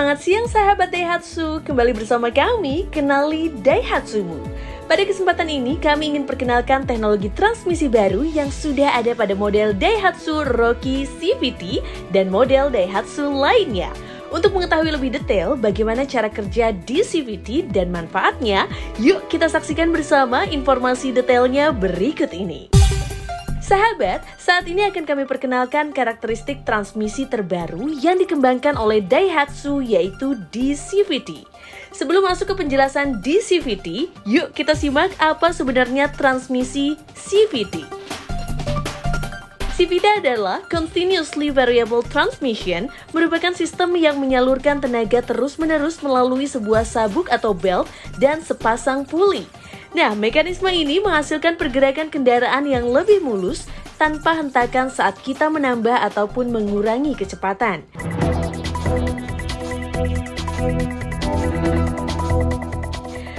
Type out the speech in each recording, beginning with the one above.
Selamat siang sahabat Daihatsu, kembali bersama kami, Kenali Daihatsumu. Pada kesempatan ini kami ingin perkenalkan teknologi transmisi baru yang sudah ada pada model Daihatsu Rocky CVT dan model Daihatsu lainnya. Untuk mengetahui lebih detail bagaimana cara kerja di CVT dan manfaatnya, yuk kita saksikan bersama informasi detailnya berikut ini. Sahabat, saat ini akan kami perkenalkan karakteristik transmisi terbaru yang dikembangkan oleh Daihatsu, yaitu DCVT. Sebelum masuk ke penjelasan DCVT, yuk kita simak apa sebenarnya transmisi CVT. CVT adalah Continuously Variable Transmission, merupakan sistem yang menyalurkan tenaga terus-menerus melalui sebuah sabuk atau belt dan sepasang puli. Nah, mekanisme ini menghasilkan pergerakan kendaraan yang lebih mulus tanpa hentakan saat kita menambah ataupun mengurangi kecepatan.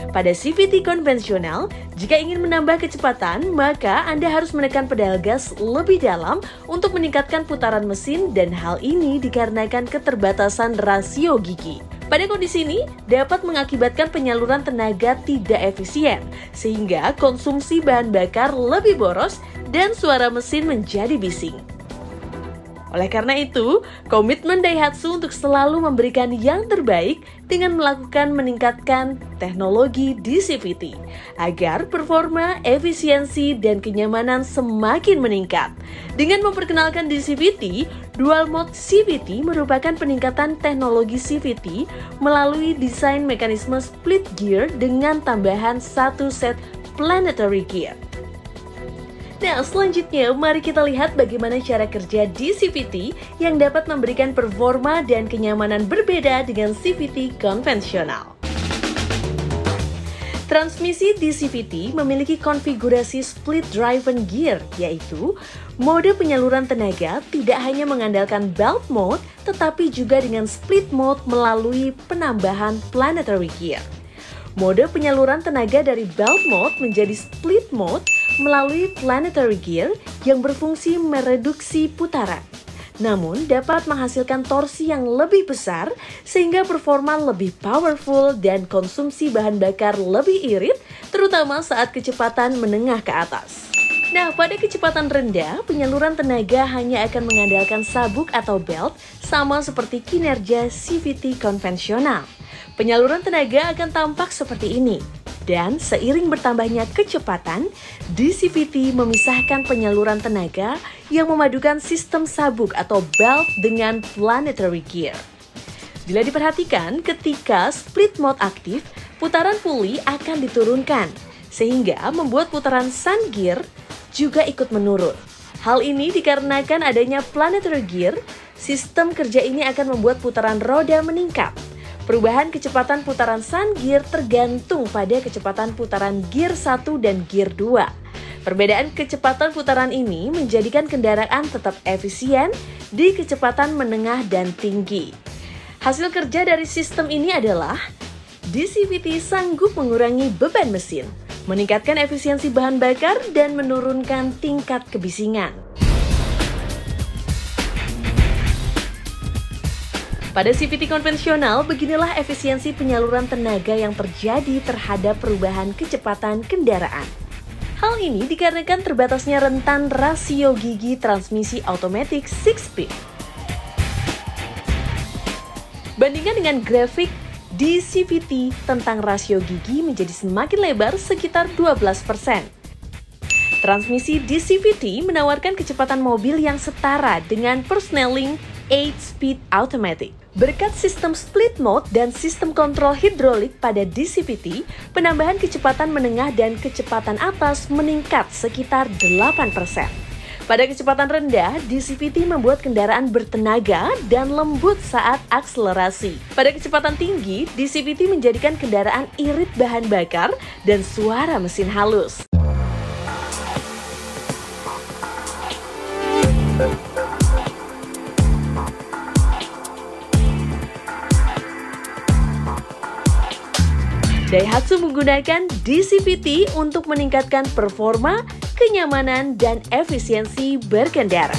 Pada CVT konvensional, jika ingin menambah kecepatan, maka Anda harus menekan pedal gas lebih dalam untuk meningkatkan putaran mesin, dan hal ini dikarenakan keterbatasan rasio gigi. Pada kondisi ini, dapat mengakibatkan penyaluran tenaga tidak efisien, sehingga konsumsi bahan bakar lebih boros dan suara mesin menjadi bising. Oleh karena itu, komitmen Daihatsu untuk selalu memberikan yang terbaik dengan meningkatkan teknologi DCVT agar performa, efisiensi, dan kenyamanan semakin meningkat. Dengan memperkenalkan DCVT, Dual Mode CVT merupakan peningkatan teknologi CVT melalui desain mekanisme split gear dengan tambahan satu set planetary gear. Nah, selanjutnya mari kita lihat bagaimana cara kerja DCVT yang dapat memberikan performa dan kenyamanan berbeda dengan CVT konvensional. Transmisi DCVT memiliki konfigurasi split driven gear, yaitu mode penyaluran tenaga tidak hanya mengandalkan belt mode, tetapi juga dengan split mode melalui penambahan planetary gear. Mode penyaluran tenaga dari belt mode menjadi split mode melalui planetary gear yang berfungsi mereduksi putaran, namun dapat menghasilkan torsi yang lebih besar sehingga performa lebih powerful dan konsumsi bahan bakar lebih irit, terutama saat kecepatan menengah ke atas. Nah, pada kecepatan rendah, penyaluran tenaga hanya akan mengandalkan sabuk atau belt, sama seperti kinerja CVT konvensional. Penyaluran tenaga akan tampak seperti ini. Dan seiring bertambahnya kecepatan, DCVT memisahkan penyaluran tenaga yang memadukan sistem sabuk atau belt dengan planetary gear. Bila diperhatikan, ketika split mode aktif, putaran puli akan diturunkan, sehingga membuat putaran sun gear juga ikut menurun. Hal ini dikarenakan adanya planetary gear, sistem kerja ini akan membuat putaran roda meningkat. Perubahan kecepatan putaran sun gear tergantung pada kecepatan putaran gear 1 dan gear 2. Perbedaan kecepatan putaran ini menjadikan kendaraan tetap efisien di kecepatan menengah dan tinggi. Hasil kerja dari sistem ini adalah DCVT sanggup mengurangi beban mesin, meningkatkan efisiensi bahan bakar, dan menurunkan tingkat kebisingan. Pada CVT konvensional, beginilah efisiensi penyaluran tenaga yang terjadi terhadap perubahan kecepatan kendaraan. Hal ini dikarenakan terbatasnya rentan rasio gigi transmisi otomatis 6-speed. Bandingkan dengan grafik di CVT tentang rasio gigi menjadi semakin lebar sekitar 12%. Transmisi DCVT menawarkan kecepatan mobil yang setara dengan persneling 8-speed automatic. Berkat sistem split mode dan sistem kontrol hidrolik pada DCVT, penambahan kecepatan menengah dan kecepatan atas meningkat sekitar 8%. Pada kecepatan rendah, DCVT membuat kendaraan bertenaga dan lembut saat akselerasi. Pada kecepatan tinggi, DCVT menjadikan kendaraan irit bahan bakar dan suara mesin halus. Daihatsu menggunakan DCVT untuk meningkatkan performa, kenyamanan, dan efisiensi berkendara.